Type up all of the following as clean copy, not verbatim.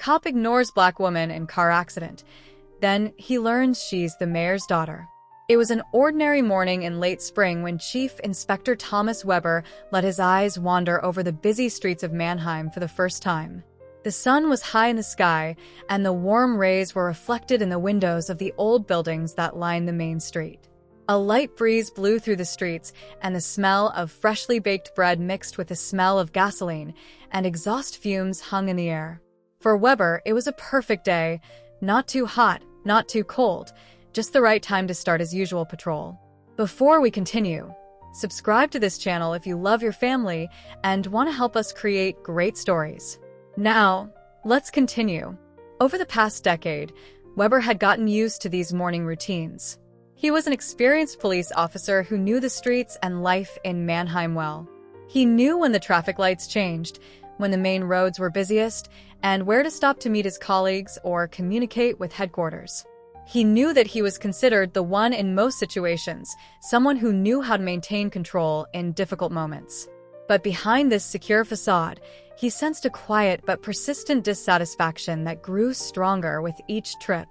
Cop ignores black woman in car accident. Then he learns she's the mayor's daughter. It was an ordinary morning in late spring when Chief Inspector Thomas Weber let his eyes wander over the busy streets of Mannheim for the first time. The sun was high in the sky, and the warm rays were reflected in the windows of the old buildings that line the main street. A light breeze blew through the streets, and the smell of freshly baked bread mixed with the smell of gasoline and exhaust fumes hung in the air. For Weber, it was a perfect day. Not too hot, not too cold, just the right time to start his usual patrol. Before we continue, subscribe to this channel if you love your family and want to help us create great stories. Now, let's continue. Over the past decade, Weber had gotten used to these morning routines. He was an experienced police officer who knew the streets and life in Mannheim well. He knew when the traffic lights changed, when the main roads were busiest, and where to stop to meet his colleagues or communicate with headquarters. He knew that he was considered the one in most situations, someone who knew how to maintain control in difficult moments. But behind this secure facade, he sensed a quiet but persistent dissatisfaction that grew stronger with each trip.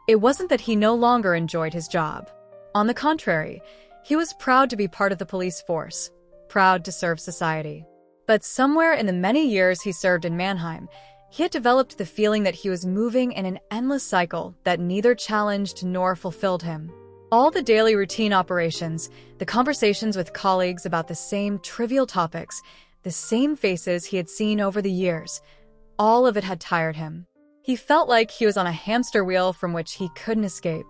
It wasn't that he no longer enjoyed his job. On the contrary, he was proud to be part of the police force, proud to serve society. But somewhere in the many years he served in Mannheim, he had developed the feeling that he was moving in an endless cycle that neither challenged nor fulfilled him. All the daily routine operations, the conversations with colleagues about the same trivial topics, the same faces he had seen over the years, all of it had tired him. He felt like he was on a hamster wheel from which he couldn't escape.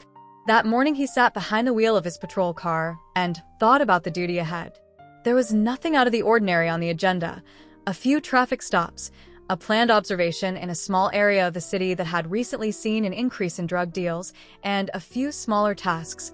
That morning he sat behind the wheel of his patrol car and thought about the duty ahead. There was nothing out of the ordinary on the agenda. A few traffic stops, a planned observation in a small area of the city that had recently seen an increase in drug deals, and a few smaller tasks,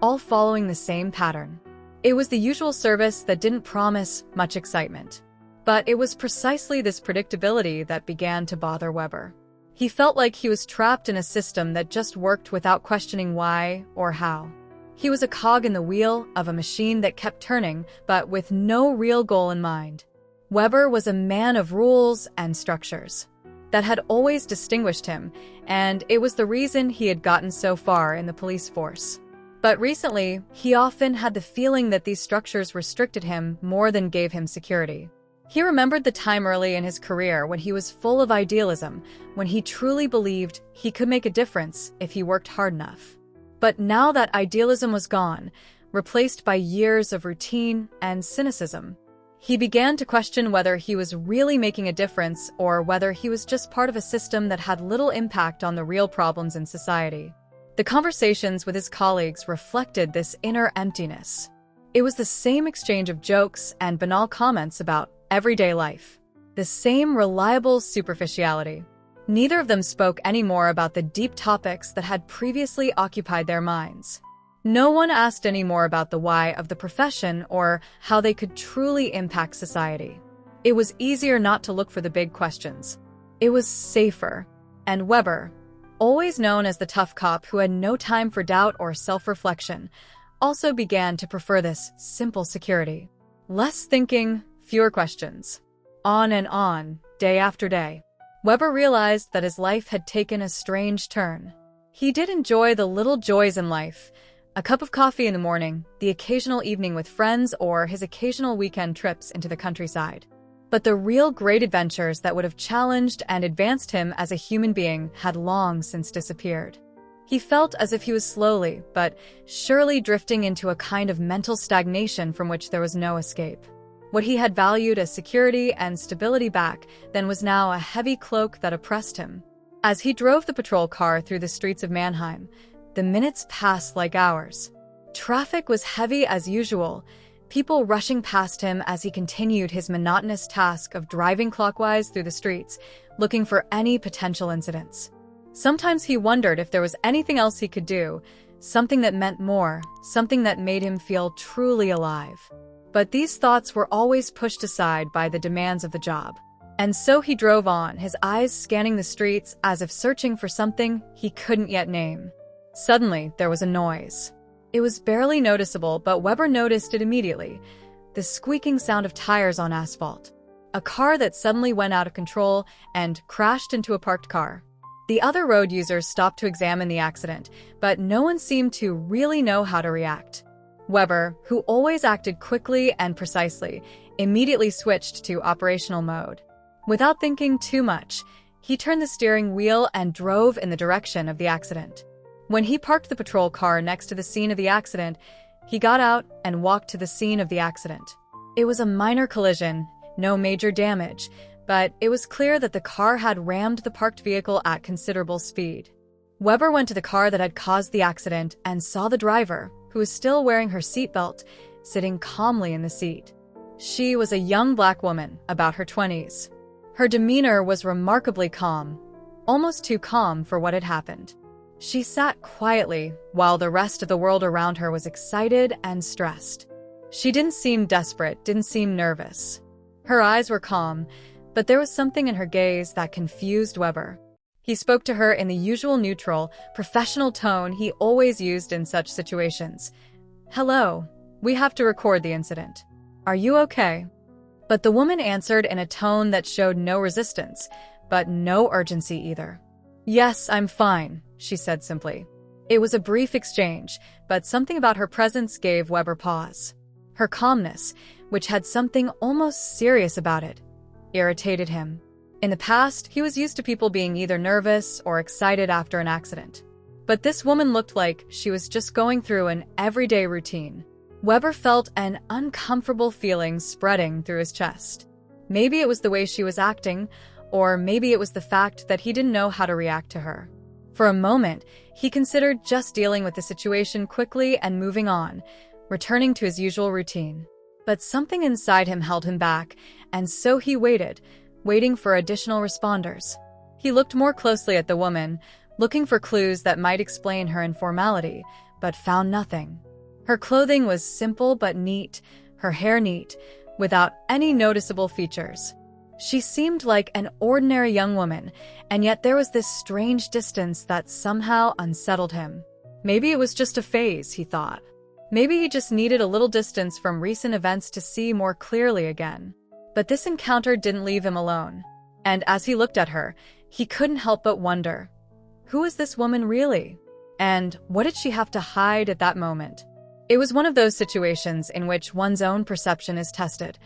all following the same pattern. It was the usual service that didn't promise much excitement. But it was precisely this predictability that began to bother Weber. He felt like he was trapped in a system that just worked without questioning why or how. He was a cog in the wheel of a machine that kept turning, but with no real goal in mind. Weber was a man of rules and structures. That had always distinguished him, and it was the reason he had gotten so far in the police force. But recently, he often had the feeling that these structures restricted him more than gave him security. He remembered the time early in his career when he was full of idealism, when he truly believed he could make a difference if he worked hard enough. But now that idealism was gone, replaced by years of routine and cynicism, he began to question whether he was really making a difference or whether he was just part of a system that had little impact on the real problems in society. The conversations with his colleagues reflected this inner emptiness. It was the same exchange of jokes and banal comments about everyday life, the same reliable superficiality. Neither of them spoke anymore about the deep topics that had previously occupied their minds. No one asked anymore about the why of the profession or how they could truly impact society. It was easier not to look for the big questions. It was safer. And Weber, always known as the tough cop who had no time for doubt or self-reflection, also began to prefer this simple security. Less thinking, fewer questions. On and on, day after day. Weber realized that his life had taken a strange turn. He did enjoy the little joys in life, a cup of coffee in the morning, the occasional evening with friends, or his occasional weekend trips into the countryside. But the real great adventures that would have challenged and advanced him as a human being had long since disappeared. He felt as if he was slowly, but surely drifting into a kind of mental stagnation from which there was no escape. What he had valued as security and stability back then was now a heavy cloak that oppressed him. As he drove the patrol car through the streets of Mannheim, the minutes passed like hours. Traffic was heavy as usual, people rushing past him as he continued his monotonous task of driving clockwise through the streets, looking for any potential incidents. Sometimes he wondered if there was anything else he could do, something that meant more, something that made him feel truly alive. But these thoughts were always pushed aside by the demands of the job. And so he drove on, his eyes scanning the streets as if searching for something he couldn't yet name. Suddenly, there was a noise. It was barely noticeable, but Weber noticed it immediately. The squeaking sound of tires on asphalt. a car that suddenly went out of control and crashed into a parked car. The other road users stopped to examine the accident, but no one seemed to really know how to react. Weber, who always acted quickly and precisely, immediately switched to operational mode. Without thinking too much, he turned the steering wheel and drove in the direction of the accident. When he parked the patrol car next to the scene of the accident, he got out and walked to the scene of the accident. It was a minor collision, no major damage, but it was clear that the car had rammed the parked vehicle at considerable speed. Weber went to the car that had caused the accident and saw the driver, who was still wearing her seatbelt, sitting calmly in the seat. She was a young black woman, about her 20s. Her demeanor was remarkably calm, almost too calm for what had happened. She sat quietly while the rest of the world around her was excited and stressed. She didn't seem desperate, didn't seem nervous. Her eyes were calm, but there was something in her gaze that confused Weber. He spoke to her in the usual neutral, professional tone he always used in such situations. "Hello, we have to record the incident. Are you okay?" But the woman answered in a tone that showed no resistance, but no urgency either. "Yes, I'm fine," she said simply. It was a brief exchange, but something about her presence gave Weber pause. Her calmness, which had something almost serious about it, irritated him. In the past, he was used to people being either nervous or excited after an accident. But this woman looked like she was just going through an everyday routine. Weber felt an uncomfortable feeling spreading through his chest. Maybe it was the way she was acting, or maybe it was the fact that he didn't know how to react to her. For a moment, he considered just dealing with the situation quickly and moving on, returning to his usual routine. But something inside him held him back, and so he waited, waiting for additional responders. He looked more closely at the woman, looking for clues that might explain her informality, but found nothing. Her clothing was simple but neat, her hair neat, without any noticeable features. She seemed like an ordinary young woman, and yet there was this strange distance that somehow unsettled him. Maybe it was just a phase, he thought. Maybe he just needed a little distance from recent events to see more clearly again. But this encounter didn't leave him alone. And as he looked at her, he couldn't help but wonder, who is this woman really? And what did she have to hide at that moment? It was one of those situations in which one's own perception is tested,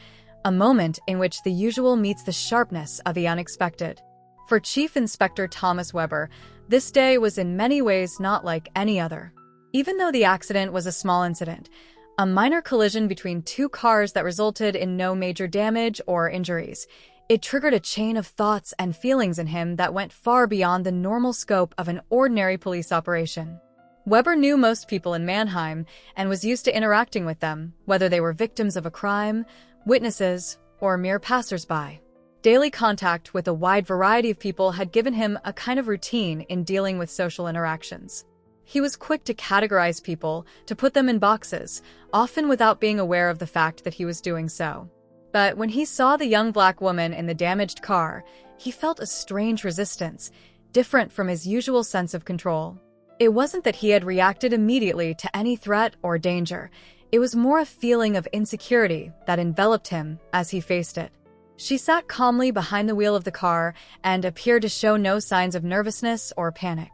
a moment in which the usual meets the sharpness of the unexpected. For Chief Inspector Thomas Weber, this day was in many ways not like any other. Even though the accident was a small incident, a minor collision between two cars that resulted in no major damage or injuries, it triggered a chain of thoughts and feelings in him that went far beyond the normal scope of an ordinary police operation. Weber knew most people in Mannheim and was used to interacting with them, whether they were victims of a crime, witnesses, or mere passersby. Daily contact with a wide variety of people had given him a kind of routine in dealing with social interactions. He was quick to categorize people, to put them in boxes, often without being aware of the fact that he was doing so. But when he saw the young black woman in the damaged car, he felt a strange resistance, different from his usual sense of control. It wasn't that he had reacted immediately to any threat or danger. It was more a feeling of insecurity that enveloped him as he faced it. She sat calmly behind the wheel of the car and appeared to show no signs of nervousness or panic.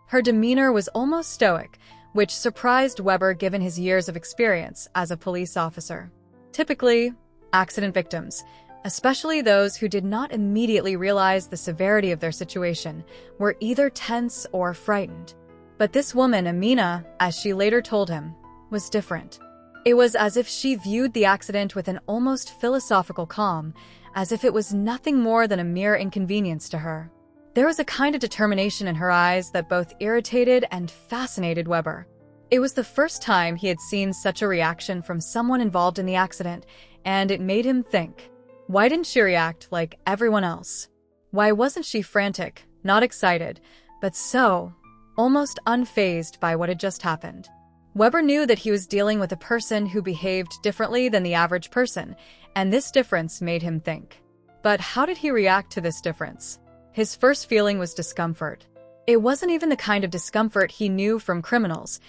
Her demeanor was almost stoic, which surprised Weber given his years of experience as a police officer. Typically, accident victims, especially those who did not immediately realize the severity of their situation, were either tense or frightened. But this woman, Amina, as she later told him, was different. It was as if she viewed the accident with an almost philosophical calm, as if it was nothing more than a mere inconvenience to her. There was a kind of determination in her eyes that both irritated and fascinated Weber. It was the first time he had seen such a reaction from someone involved in the accident, and it made him think. Why didn't she react like everyone else? Why wasn't she frantic, not excited, but so, almost unfazed by what had just happened? Weber knew that he was dealing with a person who behaved differently than the average person, and this difference made him think. But how did he react to this difference? His first feeling was discomfort. It wasn't even the kind of discomfort he knew from criminals,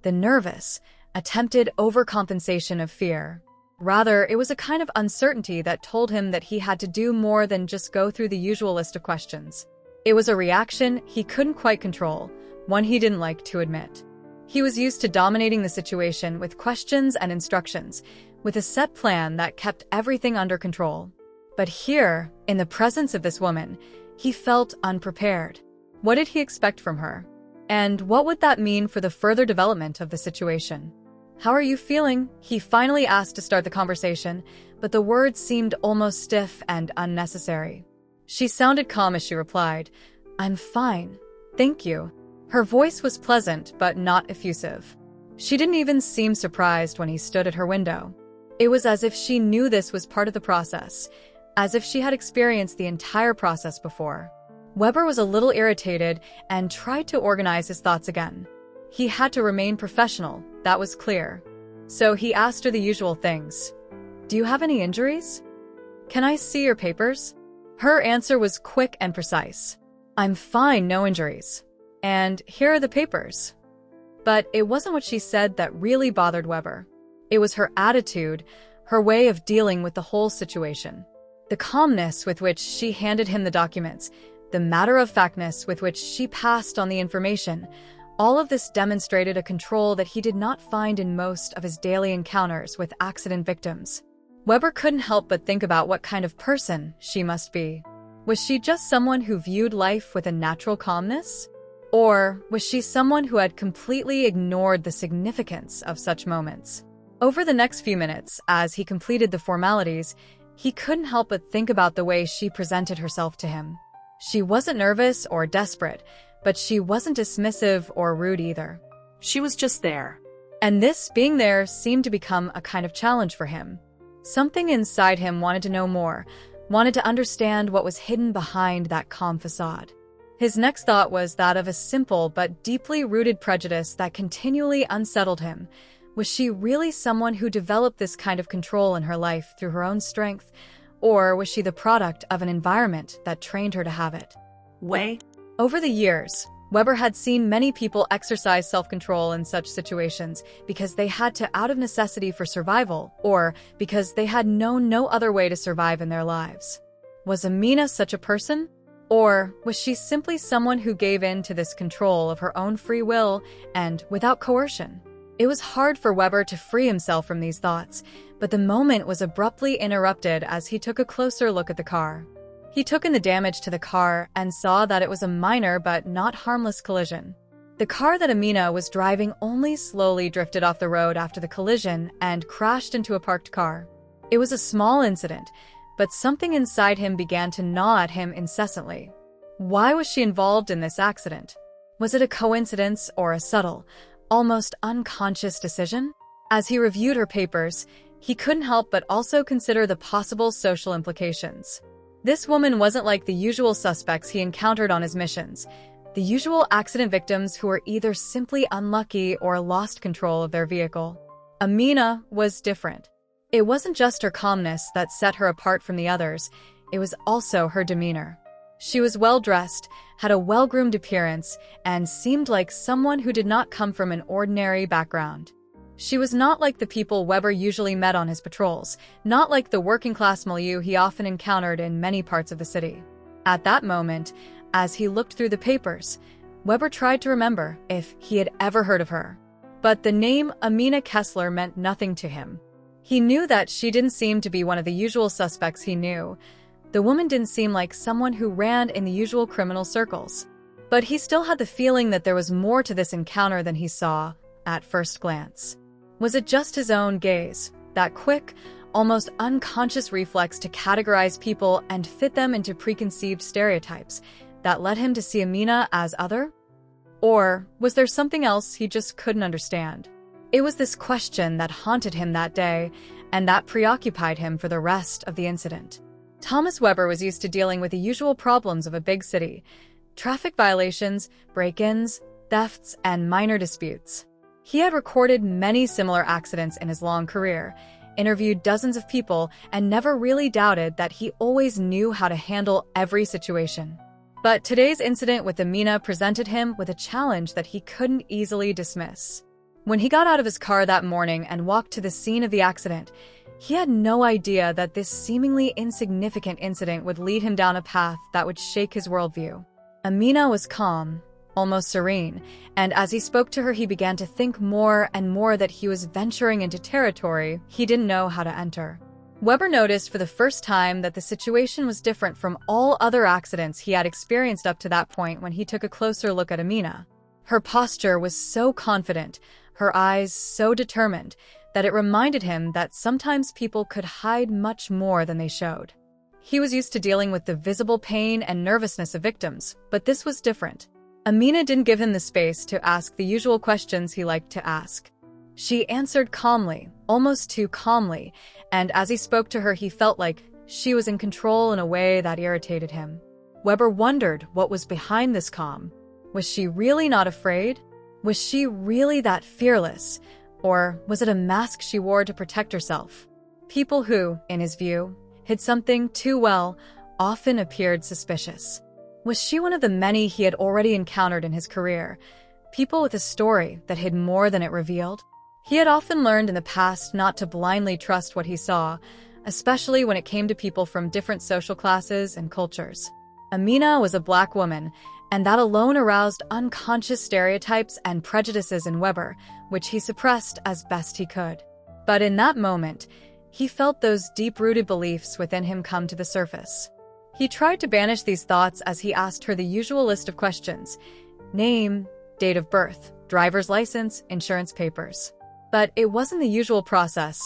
the nervous, attempted overcompensation of fear. Rather, it was a kind of uncertainty that told him that he had to do more than just go through the usual list of questions. It was a reaction he couldn't quite control, one he didn't like to admit. He was used to dominating the situation with questions and instructions, with a set plan that kept everything under control. But here, in the presence of this woman, he felt unprepared. What did he expect from her? And what would that mean for the further development of the situation? "How are you feeling?" he finally asked to start the conversation, but the words seemed almost stiff and unnecessary. She sounded calm as she replied, "I'm fine, thank you." Her voice was pleasant but not effusive. She didn't even seem surprised when he stood at her window. It was as if she knew this was part of the process, as if she had experienced the entire process before. Weber was a little irritated and tried to organize his thoughts again. He had to remain professional, that was clear. So he asked her the usual things. "Do you have any injuries? Can I see your papers?" Her answer was quick and precise. "I'm fine, no injuries. And here are the papers." But it wasn't what she said that really bothered Weber. It was her attitude, her way of dealing with the whole situation. The calmness with which she handed him the documents, the matter-of-factness with which she passed on the information, all of this demonstrated a control that he did not find in most of his daily encounters with accident victims. Weber couldn't help but think about what kind of person she must be. Was she just someone who viewed life with a natural calmness? Or was she someone who had completely ignored the significance of such moments? Over the next few minutes, as he completed the formalities, he couldn't help but think about the way she presented herself to him. She wasn't nervous or desperate, but she wasn't dismissive or rude either. She was just there. And this being there seemed to become a kind of challenge for him. Something inside him wanted to know more, wanted to understand what was hidden behind that calm facade. His next thought was that of a simple but deeply rooted prejudice that continually unsettled him. Was she really someone who developed this kind of control in her life through her own strength, or was she the product of an environment that trained her to have it? Over the years, Weber had seen many people exercise self-control in such situations because they had to out of necessity for survival, or because they had known no other way to survive in their lives. Was Amina such a person? Or was she simply someone who gave in to this control of her own free will and without coercion? It was hard for Weber to free himself from these thoughts, but the moment was abruptly interrupted as he took a closer look at the car. He took in the damage to the car and saw that it was a minor but not harmless collision. The car that Amina was driving only slowly drifted off the road after the collision and crashed into a parked car. It was a small incident, but something inside him began to gnaw at him incessantly. Why was she involved in this accident? Was it a coincidence or a subtle, almost unconscious decision? As he reviewed her papers, he couldn't help but also consider the possible social implications. This woman wasn't like the usual suspects he encountered on his missions, the usual accident victims who were either simply unlucky or lost control of their vehicle. Amina was different. It wasn't just her calmness that set her apart from the others, it was also her demeanor. She was well-dressed, had a well-groomed appearance, and seemed like someone who did not come from an ordinary background. She was not like the people Weber usually met on his patrols, not like the working-class milieu he often encountered in many parts of the city. At that moment, as he looked through the papers, Weber tried to remember if he had ever heard of her. But the name Amina Kessler meant nothing to him. He knew that she didn't seem to be one of the usual suspects he knew. The woman didn't seem like someone who ran in the usual criminal circles. But he still had the feeling that there was more to this encounter than he saw at first glance. Was it just his own gaze, that quick, almost unconscious reflex to categorize people and fit them into preconceived stereotypes, that led him to see Amina as other? Or was there something else he just couldn't understand? It was this question that haunted him that day, and that preoccupied him for the rest of the incident. Thomas Weber was used to dealing with the usual problems of a big city: traffic violations, break-ins, thefts, and minor disputes. He had recorded many similar accidents in his long career, interviewed dozens of people, and never really doubted that he always knew how to handle every situation. But today's incident with Amina presented him with a challenge that he couldn't easily dismiss. When he got out of his car that morning and walked to the scene of the accident, He had no idea that this seemingly insignificant incident would lead him down a path that would shake his worldview. Amina was calm, almost serene, and as he spoke to her, he began to think more and more that he was venturing into territory he didn't know how to enter. Weber noticed for the first time that the situation was different from all other accidents he had experienced up to that point when he took a closer look at Amina. Her posture was so confident, her eyes so determined, that it reminded him that sometimes people could hide much more than they showed. He was used to dealing with the visible pain and nervousness of victims, but this was different. Amina didn't give him the space to ask the usual questions he liked to ask. She answered calmly, almost too calmly, and as he spoke to her, he felt like she was in control in a way that irritated him. Weber wondered what was behind this calm. Was she really not afraid? Was she really that fearless? Or was it a mask she wore to protect herself? People who, in his view, hid something too well often appeared suspicious. Was she one of the many he had already encountered in his career? People with a story that hid more than it revealed? He had often learned in the past not to blindly trust what he saw, especially when it came to people from different social classes and cultures. Amina was a black woman, and that alone aroused unconscious stereotypes and prejudices in Weber, which he suppressed as best he could. But in that moment, he felt those deep-rooted beliefs within him come to the surface. He tried to banish these thoughts as he asked her the usual list of questions: name, date of birth, driver's license, insurance papers. But it wasn't the usual process,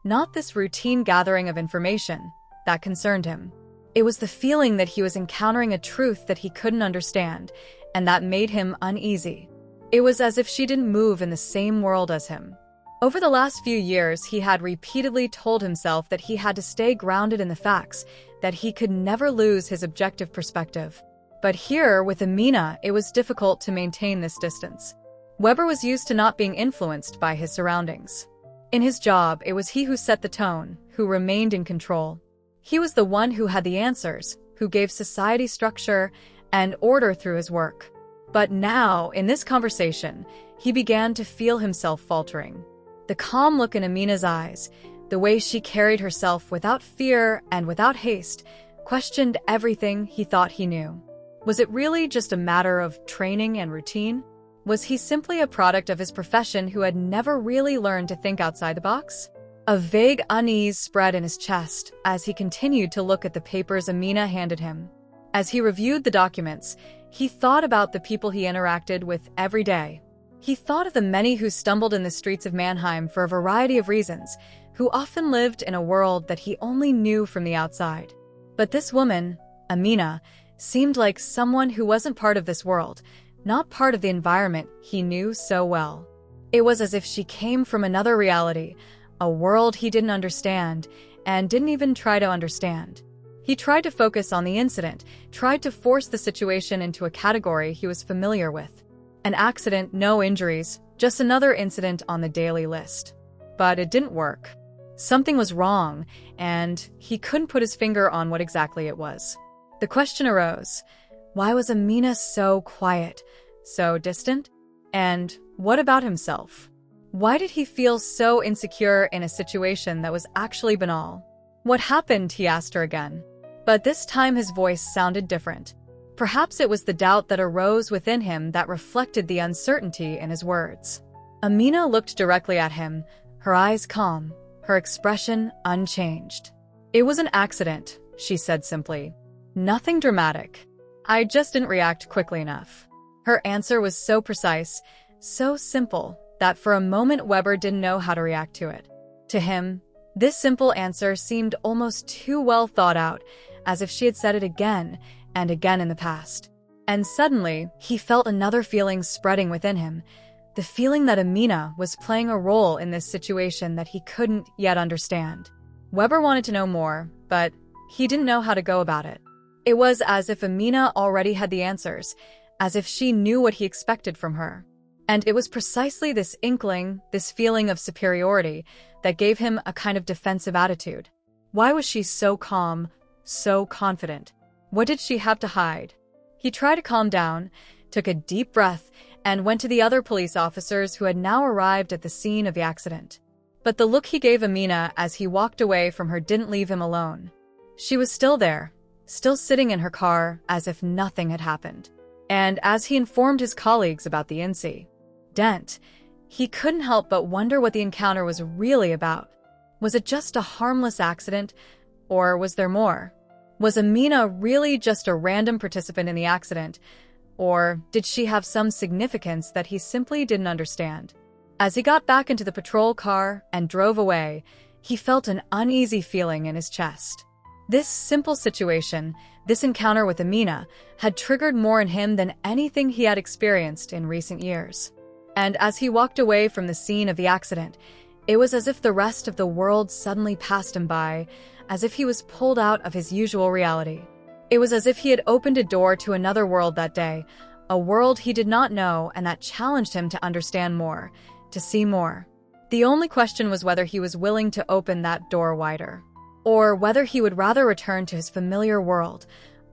not this routine gathering of information, that concerned him. It was the feeling that he was encountering a truth that he couldn't understand, and that made him uneasy. It was as if she didn't move in the same world as him. Over the last few years, he had repeatedly told himself that he had to stay grounded in the facts, that he could never lose his objective perspective. But here, with Amina, it was difficult to maintain this distance. Weber was used to not being influenced by his surroundings. In his job, it was he who set the tone, who remained in control. He was the one who had the answers, who gave society structure and order through his work. But now, in this conversation, he began to feel himself faltering. The calm look in Amina's eyes, the way she carried herself without fear and without haste, questioned everything he thought he knew. Was it really just a matter of training and routine? Was he simply a product of his profession who had never really learned to think outside the box? A vague unease spread in his chest as he continued to look at the papers Amina handed him. As he reviewed the documents, he thought about the people he interacted with every day. He thought of the many who stumbled in the streets of Mannheim for a variety of reasons, who often lived in a world that he only knew from the outside. But this woman, Amina, seemed like someone who wasn't part of this world, not part of the environment he knew so well. It was as if she came from another reality, a world he didn't understand, and didn't even try to understand. He tried to focus on the incident, tried to force the situation into a category he was familiar with. An accident, no injuries, just another incident on the daily list. But it didn't work. Something was wrong, and he couldn't put his finger on what exactly it was. The question arose: why was Amina so quiet, so distant? And what about himself? Why did he feel so insecure in a situation that was actually banal? What happened? He asked her again. But this time his voice sounded different. Perhaps it was the doubt that arose within him that reflected the uncertainty in his words. Amina looked directly at him, her eyes calm, her expression unchanged. It was an accident, she said simply. Nothing dramatic. I just didn't react quickly enough. Her answer was so precise, so simple, that for a moment Weber didn't know how to react to it. To him, this simple answer seemed almost too well thought out, as if she had said it again and again in the past. And suddenly, he felt another feeling spreading within him, the feeling that Amina was playing a role in this situation that he couldn't yet understand. Weber wanted to know more, but he didn't know how to go about it. It was as if Amina already had the answers, as if she knew what he expected from her. And it was precisely this inkling, this feeling of superiority, that gave him a kind of defensive attitude. Why was she so calm, so confident? What did she have to hide? He tried to calm down, took a deep breath, and went to the other police officers who had now arrived at the scene of the accident. But the look he gave Amina as he walked away from her didn't leave him alone. She was still there, still sitting in her car as if nothing had happened. And as he informed his colleagues about the incident, he couldn't help but wonder what the encounter was really about. Was it just a harmless accident, or was there more? Was Amina really just a random participant in the accident, or did she have some significance that he simply didn't understand? As he got back into the patrol car and drove away, he felt an uneasy feeling in his chest. This simple situation, this encounter with Amina, had triggered more in him than anything he had experienced in recent years. And as he walked away from the scene of the accident, it was as if the rest of the world suddenly passed him by, as if he was pulled out of his usual reality. It was as if he had opened a door to another world that day, a world he did not know and that challenged him to understand more, to see more. The only question was whether he was willing to open that door wider, or whether he would rather return to his familiar world,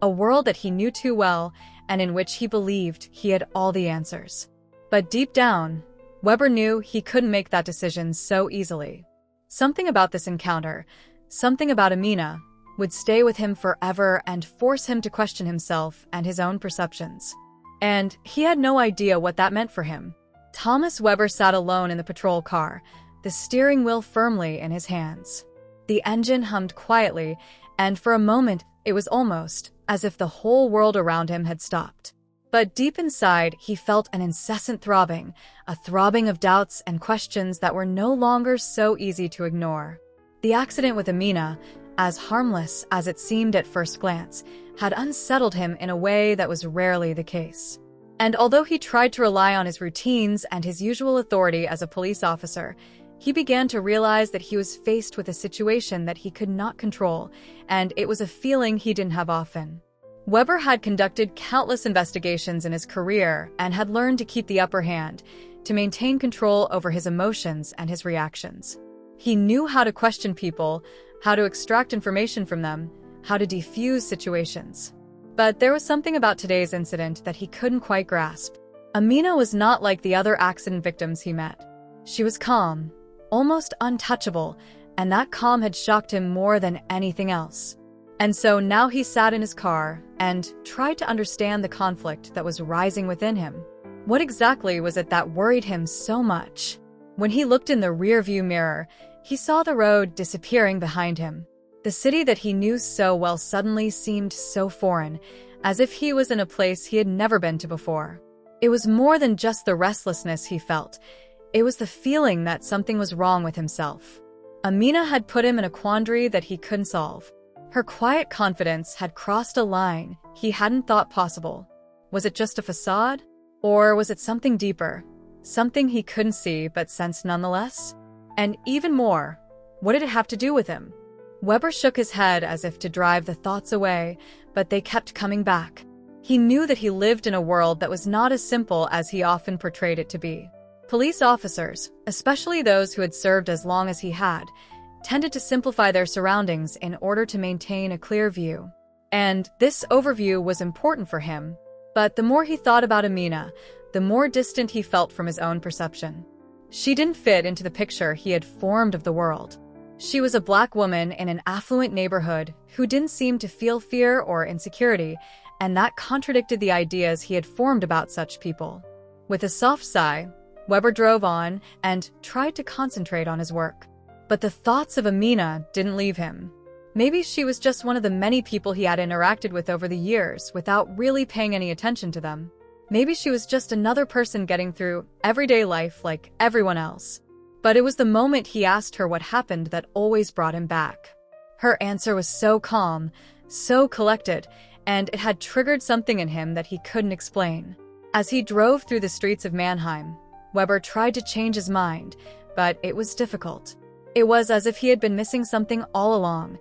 a world that he knew too well and in which he believed he had all the answers. But deep down, Weber knew he couldn't make that decision so easily. Something about this encounter, something about Amina, would stay with him forever and force him to question himself and his own perceptions. And he had no idea what that meant for him. Thomas Weber sat alone in the patrol car, the steering wheel firmly in his hands. The engine hummed quietly, and for a moment it was almost as if the whole world around him had stopped. But deep inside, he felt an incessant throbbing, a throbbing of doubts and questions that were no longer so easy to ignore. The accident with Amina, as harmless as it seemed at first glance, had unsettled him in a way that was rarely the case. And although he tried to rely on his routines and his usual authority as a police officer, he began to realize that he was faced with a situation that he could not control, and it was a feeling he didn't have often. Weber had conducted countless investigations in his career and had learned to keep the upper hand, to maintain control over his emotions and his reactions. He knew how to question people, how to extract information from them, how to defuse situations. But there was something about today's incident that he couldn't quite grasp. Amina was not like the other accident victims he met. She was calm, almost untouchable, and that calm had shocked him more than anything else. And so now he sat in his car and tried to understand the conflict that was rising within him. What exactly was it that worried him so much? When he looked in the rearview mirror, he saw the road disappearing behind him. The city that he knew so well suddenly seemed so foreign, as if he was in a place he had never been to before. It was more than just the restlessness he felt. It was the feeling that something was wrong with himself. Amina had put him in a quandary that he couldn't solve. Her quiet confidence had crossed a line he hadn't thought possible. Was it just a facade? Or was it something deeper? Something he couldn't see but sensed nonetheless? And even more, what did it have to do with him? Weber shook his head as if to drive the thoughts away, but they kept coming back. He knew that he lived in a world that was not as simple as he often portrayed it to be. Police officers, especially those who had served as long as he had, tended to simplify their surroundings in order to maintain a clear view. And this overview was important for him. But the more he thought about Amina, the more distant he felt from his own perception. She didn't fit into the picture he had formed of the world. She was a black woman in an affluent neighborhood who didn't seem to feel fear or insecurity, and that contradicted the ideas he had formed about such people. With a soft sigh, Weber drove on and tried to concentrate on his work. But the thoughts of Amina didn't leave him. Maybe she was just one of the many people he had interacted with over the years without really paying any attention to them. Maybe she was just another person getting through everyday life like everyone else. But it was the moment he asked her what happened that always brought him back. Her answer was so calm, so collected, and it had triggered something in him that he couldn't explain. As he drove through the streets of Mannheim, Weber tried to change his mind, but it was difficult. It was as if he had been missing something all along,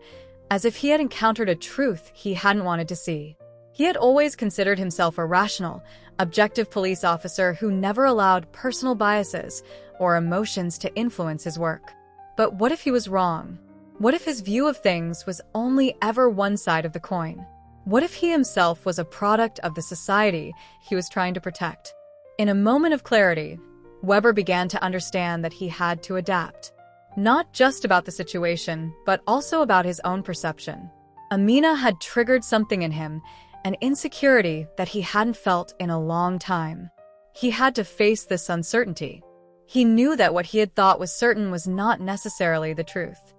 as if he had encountered a truth he hadn't wanted to see. He had always considered himself a rational, objective police officer who never allowed personal biases or emotions to influence his work. But what if he was wrong? What if his view of things was only ever one side of the coin? What if he himself was a product of the society he was trying to protect? In a moment of clarity, Weber began to understand that he had to adapt. Not just about the situation, but also about his own perception. Amina had triggered something in him, an insecurity that he hadn't felt in a long time. He had to face this uncertainty. He knew that what he had thought was certain was not necessarily the truth.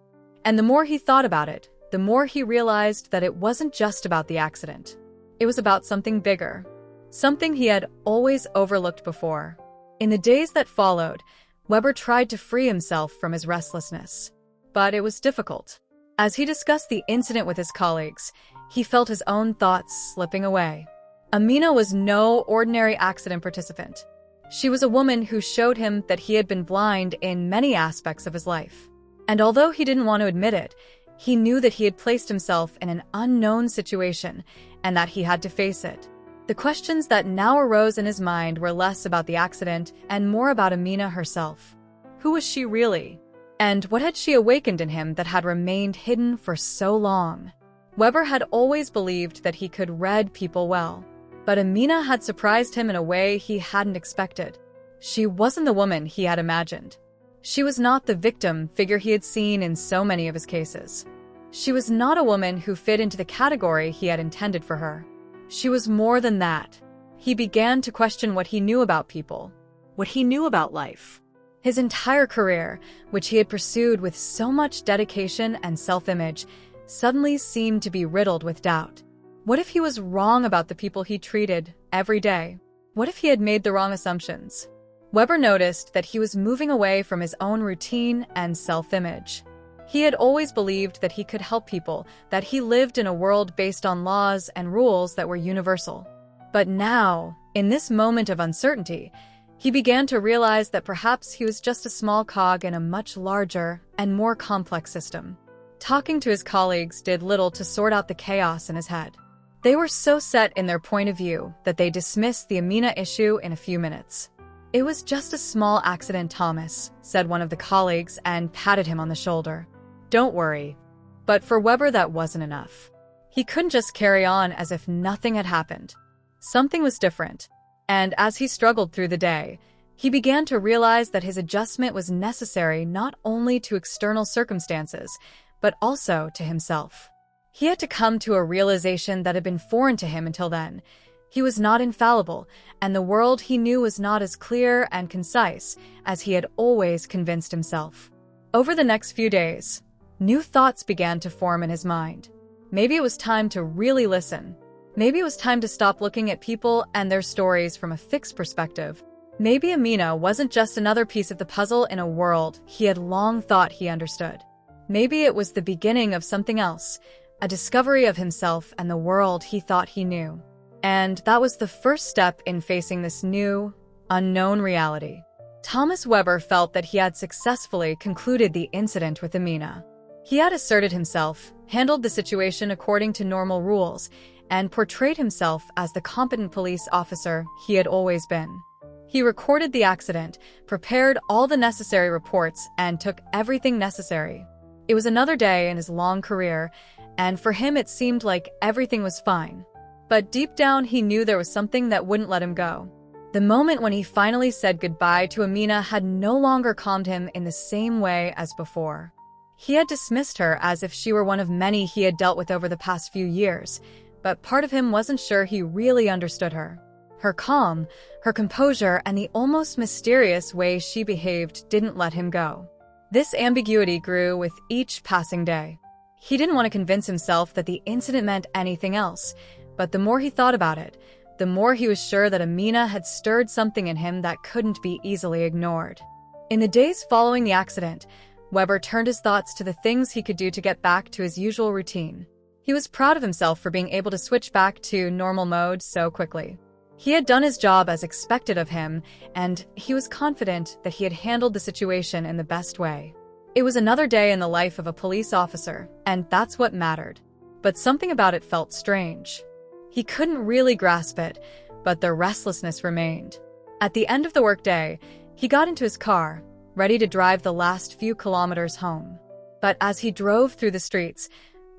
And the more he thought about it, the more he realized that it wasn't just about the accident. It was about something bigger, something he had always overlooked before. In the days that followed, Weber tried to free himself from his restlessness. But it was difficult. As he discussed the incident with his colleagues, he felt his own thoughts slipping away. Amina was no ordinary accident participant. She was a woman who showed him that he had been blind in many aspects of his life. And although he didn't want to admit it, he knew that he had placed himself in an unknown situation and that he had to face it. The questions that now arose in his mind were less about the accident and more about Amina herself. Who was she really? And what had she awakened in him that had remained hidden for so long? Weber had always believed that he could read people well. But Amina had surprised him in a way he hadn't expected. She wasn't the woman he had imagined. She was not the victim figure he had seen in so many of his cases. She was not a woman who fit into the category he had intended for her. She was more than that. He began to question what he knew about people, what he knew about life. His entire career, which he had pursued with so much dedication and self-image, suddenly seemed to be riddled with doubt. What if he was wrong about the people he treated every day? What if he had made the wrong assumptions? Weber noticed that he was moving away from his own routine and self-image. He had always believed that he could help people, that he lived in a world based on laws and rules that were universal. But now, in this moment of uncertainty, he began to realize that perhaps he was just a small cog in a much larger and more complex system. Talking to his colleagues did little to sort out the chaos in his head. They were so set in their point of view that they dismissed the Amina issue in a few minutes. "It was just a small accident, Thomas," said one of the colleagues and patted him on the shoulder. "Don't worry." But for Weber, that wasn't enough. He couldn't just carry on as if nothing had happened. Something was different. And as he struggled through the day, he began to realize that his adjustment was necessary not only to external circumstances, but also to himself. He had to come to a realization that had been foreign to him until then. He was not infallible, and the world he knew was not as clear and concise as he had always convinced himself. Over the next few days, new thoughts began to form in his mind. Maybe it was time to really listen. Maybe it was time to stop looking at people and their stories from a fixed perspective. Maybe Amina wasn't just another piece of the puzzle in a world he had long thought he understood. Maybe it was the beginning of something else, a discovery of himself and the world he thought he knew. And that was the first step in facing this new, unknown reality. Thomas Weber felt that he had successfully concluded the incident with Amina. He had asserted himself, handled the situation according to normal rules, and portrayed himself as the competent police officer he had always been. He recorded the accident, prepared all the necessary reports, and took everything necessary. It was another day in his long career, and for him it seemed like everything was fine. But deep down he knew there was something that wouldn't let him go. The moment when he finally said goodbye to Amina had no longer calmed him in the same way as before. He had dismissed her as if she were one of many he had dealt with over the past few years, but part of him wasn't sure he really understood her. Her calm, her composure, and the almost mysterious way she behaved didn't let him go. This ambiguity grew with each passing day. He didn't want to convince himself that the incident meant anything else, but the more he thought about it, the more he was sure that Amina had stirred something in him that couldn't be easily ignored. In the days following the accident, Weber turned his thoughts to the things he could do to get back to his usual routine. He was proud of himself for being able to switch back to normal mode so quickly. He had done his job as expected of him, and he was confident that he had handled the situation in the best way. It was another day in the life of a police officer, and that's what mattered. But something about it felt strange. He couldn't really grasp it, but the restlessness remained. At the end of the workday, he got into his car, ready to drive the last few kilometers home. But as he drove through the streets,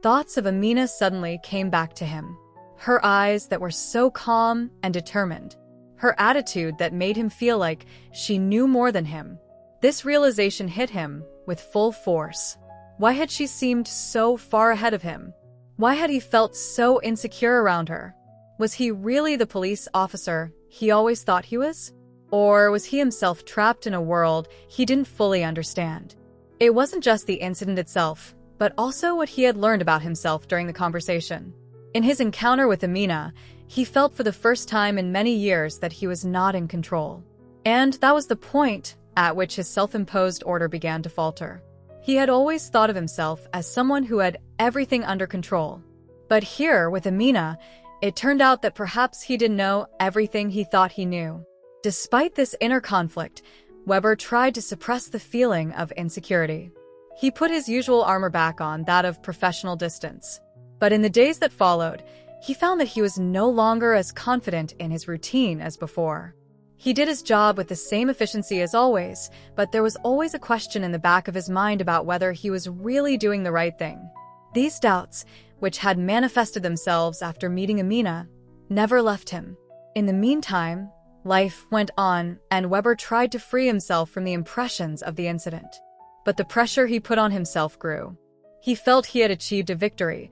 thoughts of Amina suddenly came back to him. Her eyes that were so calm and determined. Her attitude that made him feel like she knew more than him. This realization hit him with full force. Why had she seemed so far ahead of him? Why had he felt so insecure around her? Was he really the police officer he always thought he was? Or was he himself trapped in a world he didn't fully understand? It wasn't just the incident itself, but also what he had learned about himself during the conversation. In his encounter with Amina, he felt for the first time in many years that he was not in control. And that was the point at which his self-imposed order began to falter. He had always thought of himself as someone who had everything under control. But here, with Amina, it turned out that perhaps he didn't know everything he thought he knew. Despite this inner conflict, Weber tried to suppress the feeling of insecurity. He put his usual armor back on, that of professional distance. But in the days that followed, he found that he was no longer as confident in his routine as before. He did his job with the same efficiency as always, but there was always a question in the back of his mind about whether he was really doing the right thing. These doubts, which had manifested themselves after meeting Amina, never left him. In the meantime, life went on, and Weber tried to free himself from the impressions of the incident. But the pressure he put on himself grew. He felt he had achieved a victory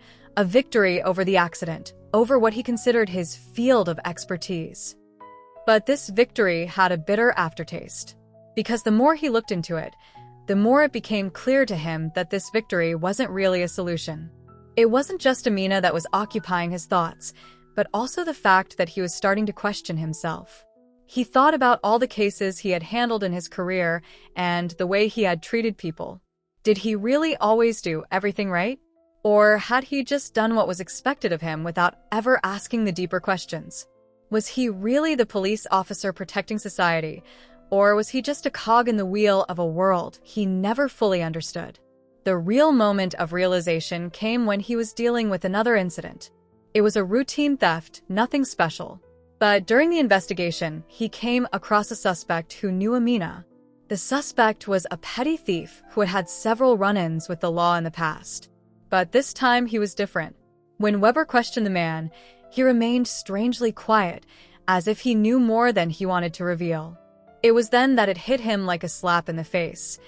over the accident, over what he considered his field of expertise. But this victory had a bitter aftertaste, because the more he looked into it, the more it became clear to him that this victory wasn't really a solution. It wasn't just Amina that was occupying his thoughts, but also the fact that he was starting to question himself. He thought about all the cases he had handled in his career and the way he had treated people. Did he really always do everything right? Or had he just done what was expected of him without ever asking the deeper questions? Was he really the police officer protecting society, or was he just a cog in the wheel of a world he never fully understood? The real moment of realization came when he was dealing with another incident. It was a routine theft, nothing special. But during the investigation, he came across a suspect who knew Amina. The suspect was a petty thief who had had several run-ins with the law in the past. But this time he was different. When Weber questioned the man, he remained strangely quiet, as if he knew more than he wanted to reveal. It was then that it hit him like a slap in the face.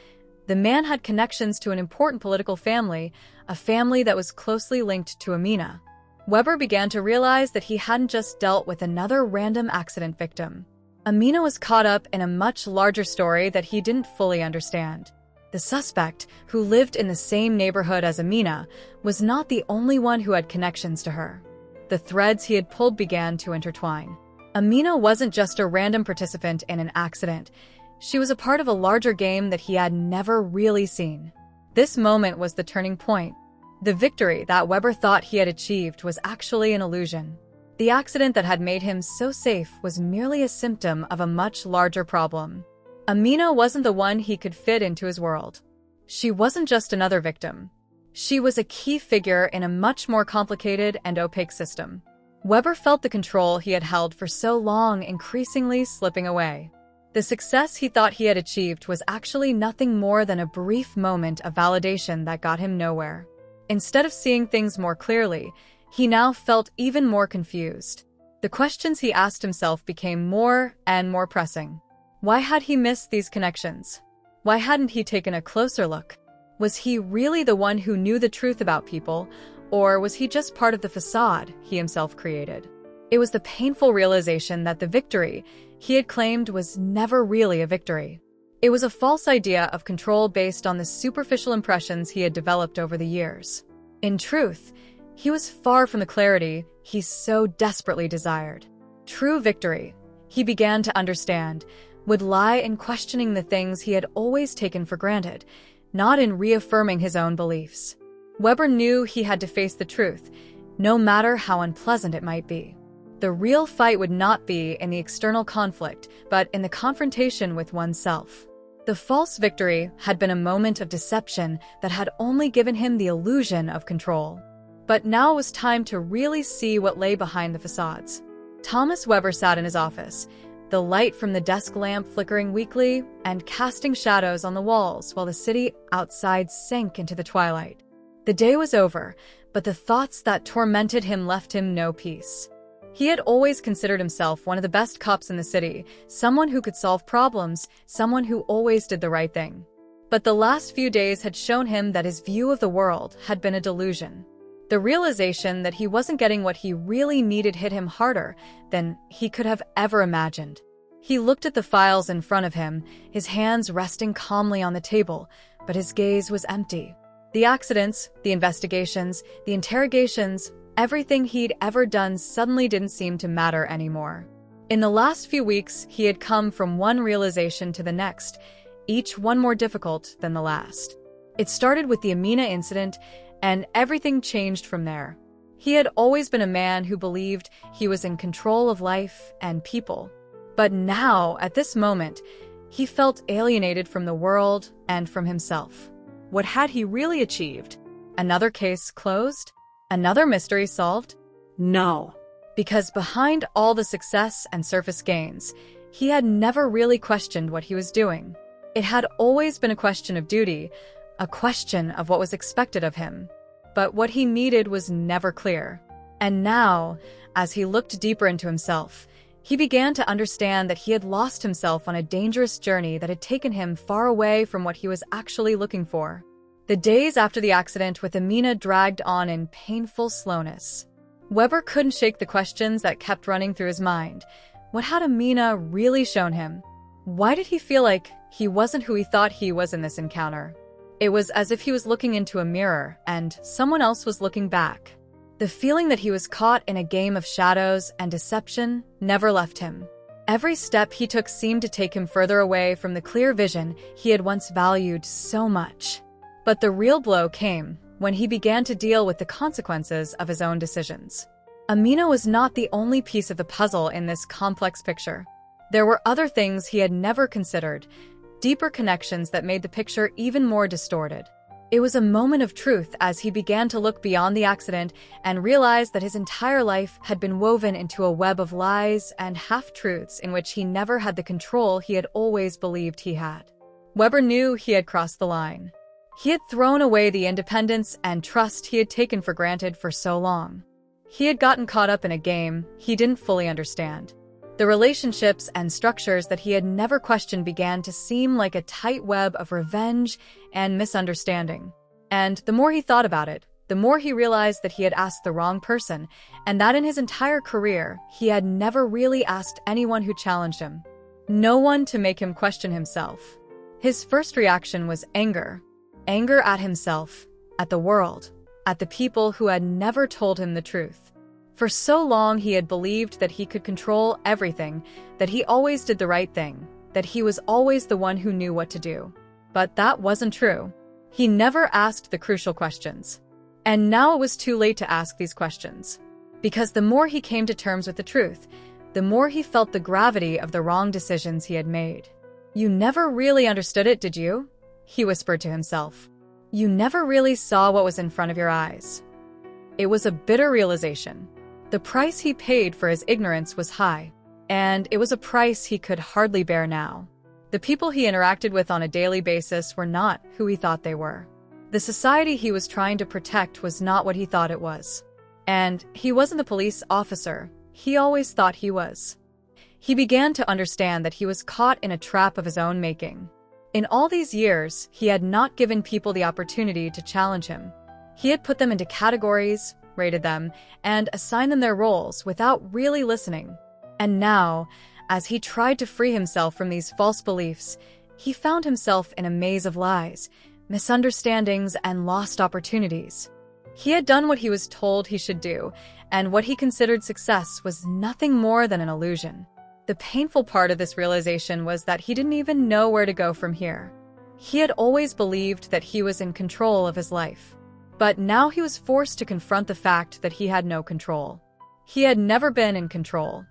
The man had connections to an important political family, a family that was closely linked to Amina. Weber began to realize that he hadn't just dealt with another random accident victim. Amina was caught up in a much larger story that he didn't fully understand. The suspect, who lived in the same neighborhood as Amina, was not the only one who had connections to her. The threads he had pulled began to intertwine. Amina wasn't just a random participant in an accident. She was a part of a larger game that he had never really seen. This moment was the turning point. The victory that Weber thought he had achieved was actually an illusion. The accident that had made him so safe was merely a symptom of a much larger problem. Amina wasn't the one he could fit into his world. She wasn't just another victim. She was a key figure in a much more complicated and opaque system. Weber felt the control he had held for so long increasingly slipping away. The success he thought he had achieved was actually nothing more than a brief moment of validation that got him nowhere. Instead of seeing things more clearly, he now felt even more confused. The questions he asked himself became more and more pressing. Why had he missed these connections? Why hadn't he taken a closer look? Was he really the one who knew the truth about people, or was he just part of the facade he himself created? It was the painful realization that the victory he had claimed was never really a victory. It was a false idea of control based on the superficial impressions he had developed over the years. In truth, he was far from the clarity he so desperately desired. True victory, he began to understand, would lie in questioning the things he had always taken for granted, not in reaffirming his own beliefs. Weber knew he had to face the truth, no matter how unpleasant it might be. The real fight would not be in the external conflict, but in the confrontation with oneself. The false victory had been a moment of deception that had only given him the illusion of control. But now it was time to really see what lay behind the facades. Thomas Weber sat in his office, the light from the desk lamp flickering weakly and casting shadows on the walls while the city outside sank into the twilight. The day was over, but the thoughts that tormented him left him no peace. He had always considered himself one of the best cops in the city, someone who could solve problems, someone who always did the right thing. But the last few days had shown him that his view of the world had been a delusion. The realization that he wasn't getting what he really needed hit him harder than he could have ever imagined. He looked at the files in front of him, his hands resting calmly on the table, but his gaze was empty. The accidents, the investigations, the interrogations, everything he'd ever done suddenly didn't seem to matter anymore. In the last few weeks, he had come from one realization to the next, each one more difficult than the last. It started with the Amina incident, and everything changed from there. He had always been a man who believed he was in control of life and people. But now, at this moment, he felt alienated from the world and from himself. What had he really achieved? Another case closed? Another mystery solved? No. Because behind all the success and surface gains, he had never really questioned what he was doing. It had always been a question of duty, a question of what was expected of him. But what he needed was never clear. And now, as he looked deeper into himself, he began to understand that he had lost himself on a dangerous journey that had taken him far away from what he was actually looking for. The days after the accident with Amina dragged on in painful slowness. Weber couldn't shake the questions that kept running through his mind. What had Amina really shown him? Why did he feel like he wasn't who he thought he was in this encounter? It was as if he was looking into a mirror and someone else was looking back. The feeling that he was caught in a game of shadows and deception never left him. Every step he took seemed to take him further away from the clear vision he had once valued so much. But the real blow came when he began to deal with the consequences of his own decisions. Amina was not the only piece of the puzzle in this complex picture. There were other things he had never considered, deeper connections that made the picture even more distorted. It was a moment of truth as he began to look beyond the accident and realize that his entire life had been woven into a web of lies and half-truths in which he never had the control he had always believed he had. Weber knew he had crossed the line. He had thrown away the independence and trust he had taken for granted for so long. He had gotten caught up in a game he didn't fully understand. The relationships and structures that he had never questioned began to seem like a tight web of revenge and misunderstanding. And the more he thought about it, the more he realized that he had asked the wrong person, and that in his entire career, he had never really asked anyone who challenged him. No one to make him question himself. His first reaction was anger. Anger at himself, at the world, at the people who had never told him the truth. For so long he had believed that he could control everything, that he always did the right thing, that he was always the one who knew what to do. But that wasn't true. He never asked the crucial questions. And now it was too late to ask these questions. Because the more he came to terms with the truth, the more he felt the gravity of the wrong decisions he had made. "You never really understood it, did you?" he whispered to himself. "You never really saw what was in front of your eyes." It was a bitter realization. The price he paid for his ignorance was high, and it was a price he could hardly bear now. The people he interacted with on a daily basis were not who he thought they were. The society he was trying to protect was not what he thought it was. And he wasn't the police officer he always thought he was. He began to understand that he was caught in a trap of his own making. In all these years, he had not given people the opportunity to challenge him. He had put them into categories, rated them, and assigned them their roles without really listening. And now, as he tried to free himself from these false beliefs, he found himself in a maze of lies, misunderstandings, and lost opportunities. He had done what he was told he should do, and what he considered success was nothing more than an illusion. The painful part of this realization was that he didn't even know where to go from here. He had always believed that he was in control of his life. But now he was forced to confront the fact that he had no control. He had never been in control.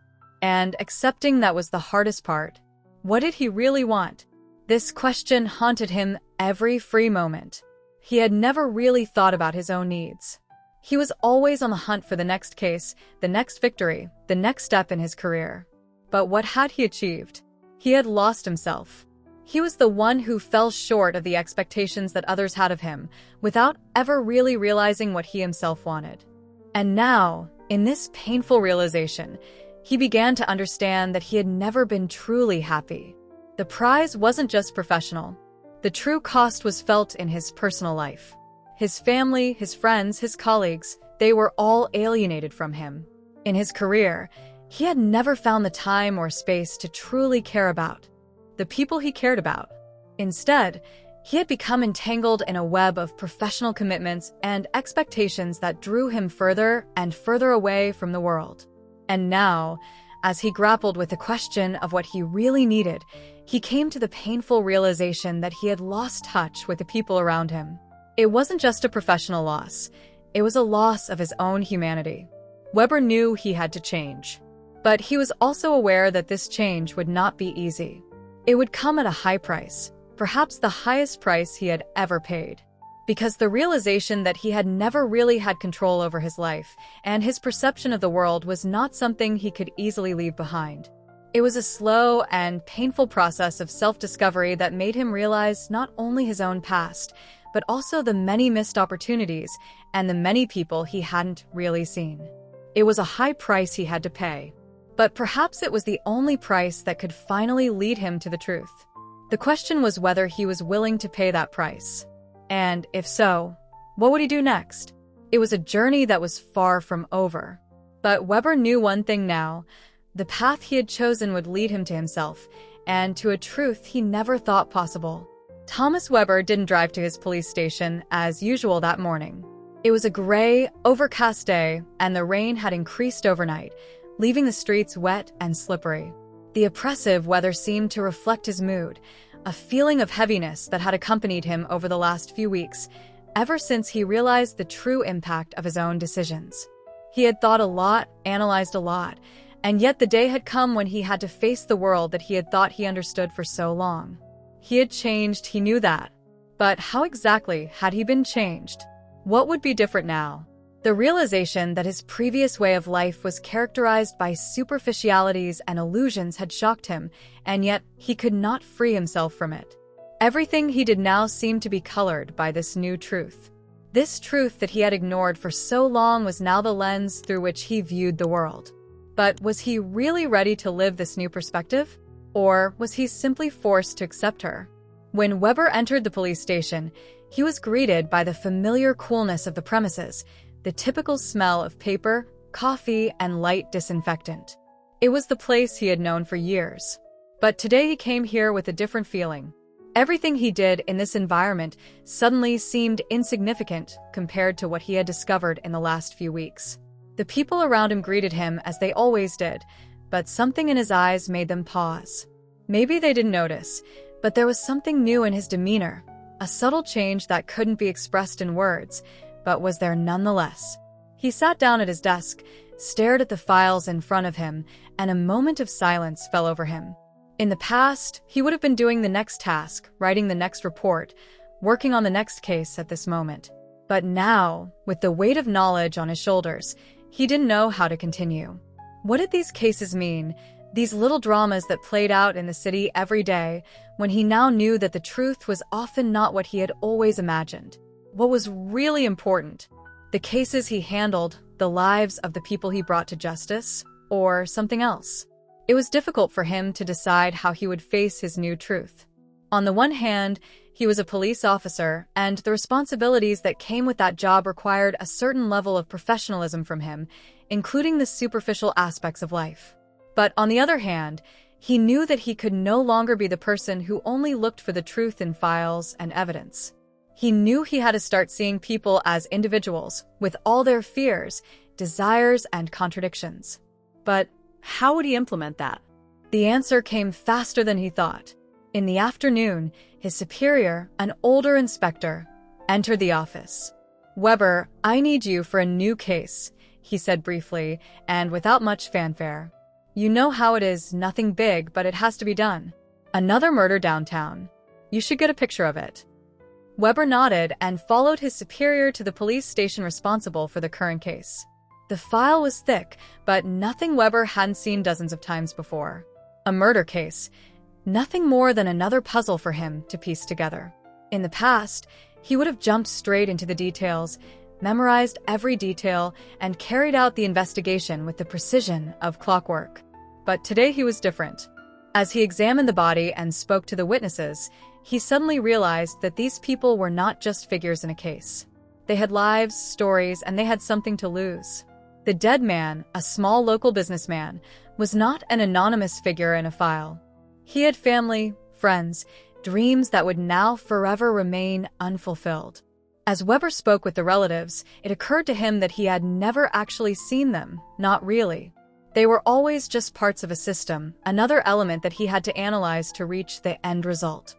And accepting that was the hardest part. What did he really want? This question haunted him every free moment. He had never really thought about his own needs. He was always on the hunt for the next case, the next victory, the next step in his career. But what had he achieved? He had lost himself. He was the one who fell short of the expectations that others had of him, without ever really realizing what he himself wanted. And now, in this painful realization, he began to understand that he had never been truly happy. The prize wasn't just professional. The true cost was felt in his personal life. His family, his friends, his colleagues, they were all alienated from him. In his career, he had never found the time or space to truly care about the people he cared about. Instead, he had become entangled in a web of professional commitments and expectations that drew him further and further away from the world. And now, as he grappled with the question of what he really needed, he came to the painful realization that he had lost touch with the people around him. It wasn't just a professional loss, it was a loss of his own humanity. Weber knew he had to change, but he was also aware that this change would not be easy. It would come at a high price, perhaps the highest price he had ever paid. Because the realization that he had never really had control over his life and his perception of the world was not something he could easily leave behind. It was a slow and painful process of self-discovery that made him realize not only his own past, but also the many missed opportunities and the many people he hadn't really seen. It was a high price he had to pay, but perhaps it was the only price that could finally lead him to the truth. The question was whether he was willing to pay that price. And if so, what would he do next? It was a journey that was far from over. But Weber knew one thing now: the path he had chosen would lead him to himself, and to a truth he never thought possible. Thomas Weber didn't drive to his police station as usual that morning. It was a gray, overcast day, and the rain had increased overnight, leaving the streets wet and slippery. The oppressive weather seemed to reflect his mood, a feeling of heaviness that had accompanied him over the last few weeks, ever since he realized the true impact of his own decisions. He had thought a lot, analyzed a lot, and yet the day had come when he had to face the world that he had thought he understood for so long. He had changed, he knew that. But how exactly had he been changed? What would be different now? The realization that his previous way of life was characterized by superficialities and illusions had shocked him, and yet he could not free himself from it. Everything he did now seemed to be colored by this new truth. This truth that he had ignored for so long was now the lens through which he viewed the world. But was he really ready to live this new perspective? Or was he simply forced to accept her? When Weber entered the police station, he was greeted by the familiar coolness of the premises, the typical smell of paper, coffee, and light disinfectant. It was the place he had known for years. But today he came here with a different feeling. Everything he did in this environment suddenly seemed insignificant compared to what he had discovered in the last few weeks. The people around him greeted him as they always did, but something in his eyes made them pause. Maybe they didn't notice, but there was something new in his demeanor, a subtle change that couldn't be expressed in words, but was there nonetheless. He sat down at his desk, stared at the files in front of him, and a moment of silence fell over him. In the past, he would have been doing the next task, writing the next report, working on the next case at this moment. But now, with the weight of knowledge on his shoulders, he didn't know how to continue. What did these cases mean, these little dramas that played out in the city every day, when he now knew that the truth was often not what he had always imagined? What was really important? The cases he handled, the lives of the people he brought to justice, or something else? It was difficult for him to decide how he would face his new truth. On the one hand, he was a police officer, and the responsibilities that came with that job required a certain level of professionalism from him, including the superficial aspects of life. But on the other hand, he knew that he could no longer be the person who only looked for the truth in files and evidence. He knew he had to start seeing people as individuals, with all their fears, desires, and contradictions. But how would he implement that? The answer came faster than he thought. In the afternoon, his superior, an older inspector, entered the office. "Weber, I need you for a new case," he said briefly, and without much fanfare. "You know how it is, nothing big, but it has to be done. Another murder downtown. You should get a picture of it." Weber nodded and followed his superior to the police station responsible for the current case. The file was thick, but nothing Weber hadn't seen dozens of times before. A murder case. Nothing more than another puzzle for him to piece together. In the past, he would have jumped straight into the details, memorized every detail, and carried out the investigation with the precision of clockwork. But today he was different. As he examined the body and spoke to the witnesses, he suddenly realized that these people were not just figures in a case. They had lives, stories, and they had something to lose. The dead man, a small local businessman, was not an anonymous figure in a file. He had family, friends, dreams that would now forever remain unfulfilled. As Weber spoke with the relatives, it occurred to him that he had never actually seen them, not really. They were always just parts of a system, another element that he had to analyze to reach the end result.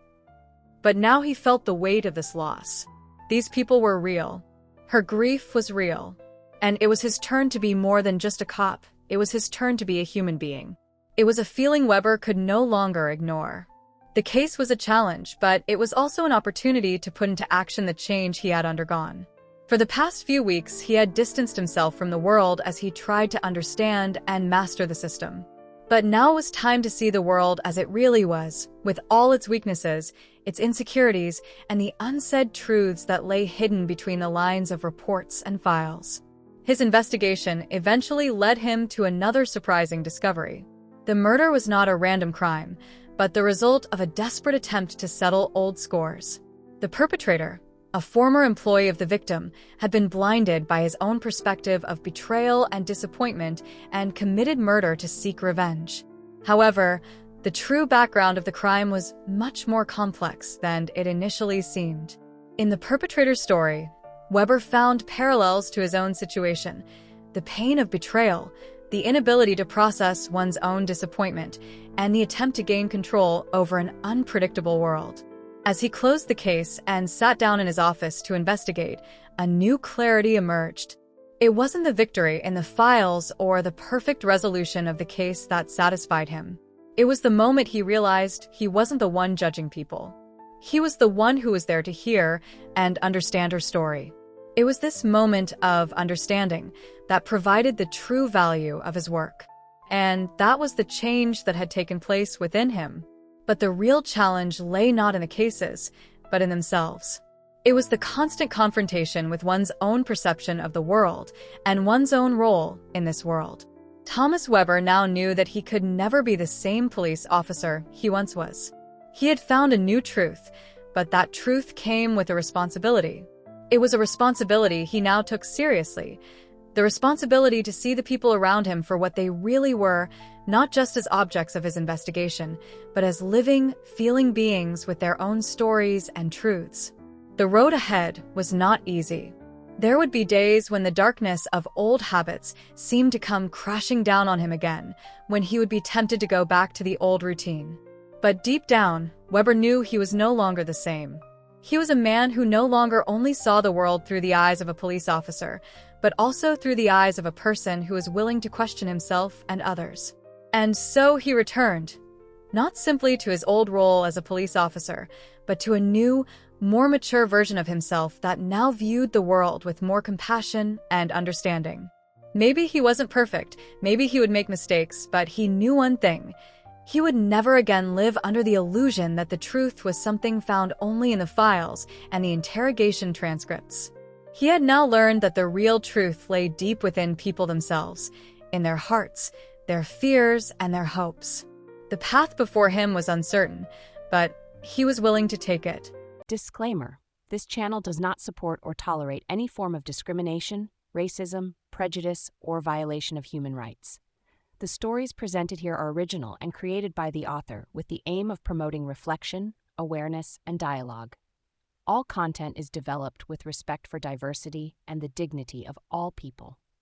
But now he felt the weight of this loss. These people were real. Her grief was real. And it was his turn to be more than just a cop. It was his turn to be a human being. It was a feeling Weber could no longer ignore. The case was a challenge, but it was also an opportunity to put into action the change he had undergone. For the past few weeks, he had distanced himself from the world as he tried to understand and master the system. But now it was time to see the world as it really was, with all its weaknesses, its insecurities, and the unsaid truths that lay hidden between the lines of reports and files. His investigation eventually led him to another surprising discovery. The murder was not a random crime, but the result of a desperate attempt to settle old scores. The perpetrator, a former employee of the victim, had been blinded by his own perspective of betrayal and disappointment and committed murder to seek revenge. However, the true background of the crime was much more complex than it initially seemed. In the perpetrator's story, Weber found parallels to his own situation: the pain of betrayal, the inability to process one's own disappointment, and the attempt to gain control over an unpredictable world. As he closed the case and sat down in his office to investigate, a new clarity emerged. It wasn't the victory in the files or the perfect resolution of the case that satisfied him. It was the moment he realized he wasn't the one judging people. He was the one who was there to hear and understand her story. It was this moment of understanding that provided the true value of his work. And that was the change that had taken place within him. But the real challenge lay not in the cases, but in themselves. It was the constant confrontation with one's own perception of the world and one's own role in this world. Thomas Weber now knew that he could never be the same police officer he once was. He had found a new truth, but that truth came with a responsibility. It was a responsibility he now took seriously. The responsibility to see the people around him for what they really were, not just as objects of his investigation, but as living, feeling beings with their own stories and truths. The road ahead was not easy. There would be days when the darkness of old habits seemed to come crashing down on him again, when he would be tempted to go back to the old routine. But deep down, Weber knew he was no longer the same. He was a man who no longer only saw the world through the eyes of a police officer, but also through the eyes of a person who was willing to question himself and others. And so he returned, not simply to his old role as a police officer, but to a new, more mature version of himself that now viewed the world with more compassion and understanding. Maybe he wasn't perfect, maybe he would make mistakes, but he knew one thing: he would never again live under the illusion that the truth was something found only in the files and the interrogation transcripts. He had now learned that the real truth lay deep within people themselves, in their hearts, their fears, and their hopes. The path before him was uncertain, but he was willing to take it. Disclaimer: this channel does not support or tolerate any form of discrimination, racism, prejudice, or violation of human rights. The stories presented here are original and created by the author with the aim of promoting reflection, awareness, and dialogue. All content is developed with respect for diversity and the dignity of all people.